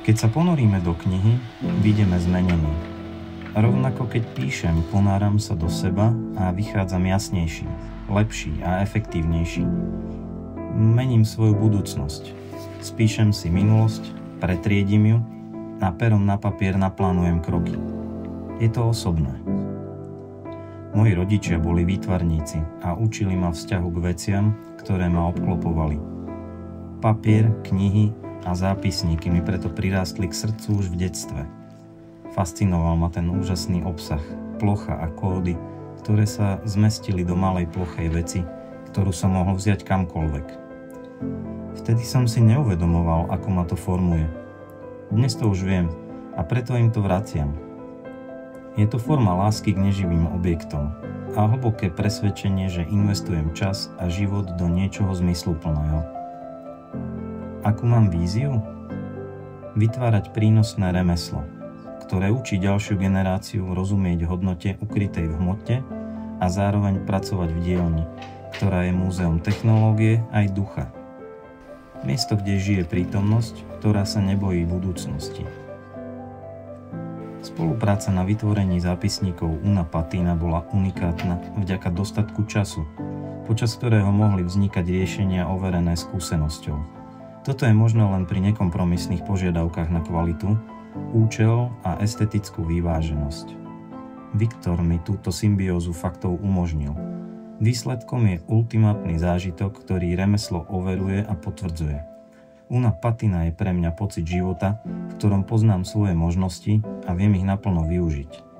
Keď sa ponoríme do knihy, vidíme zmenení. Rovnako keď píšem, ponáram sa do seba a vychádzam jasnejší, lepší a efektívnejší. Mením svoju budúcnosť. Spíšem si minulosť, pretriedím ju a perom na papier naplánujem kroky. Je to osobné. Moji rodičia boli výtvarníci a učili ma vzťahu k veciam, ktoré ma obklopovali. Papier, knihy a zápisníky mi preto prirástli k srdcu už v detstve. Fascinoval ma ten úžasný obsah, plocha a kódy, ktoré sa zmestili do malej plochej veci, ktorú som mohol vziať kamkoľvek. Vtedy som si neuvedomoval, ako ma to formuje. Dnes to už viem a preto im to vraciam. Je to forma lásky k neživým objektom a hlboké presvedčenie, že investujem čas a život do niečoho zmysluplného. Akú mám víziu? Vytvárať prínosné remeslo, ktoré učí ďalšiu generáciu rozumieť hodnote ukrytej v hmote a zároveň pracovať v dielni, ktorá je múzeum technológie aj ducha. Miesto, kde žije prítomnosť, ktorá sa nebojí budúcnosti. Spolupráca na vytvorení zápisníkov Una Patina bola unikátna vďaka dostatku času, počas ktorého mohli vznikať riešenia overené skúsenosťou. Toto je možné len pri nekompromisných požiadavkách na kvalitu, účel a estetickú vyváženosť. Viktor mi túto symbiózu faktov umožnil. Výsledkom je ultimátny zážitok, ktorý remeslo overuje a potvrdzuje. Una Patina je pre mňa pocit života, v ktorom poznám svoje možnosti a viem ich naplno využiť.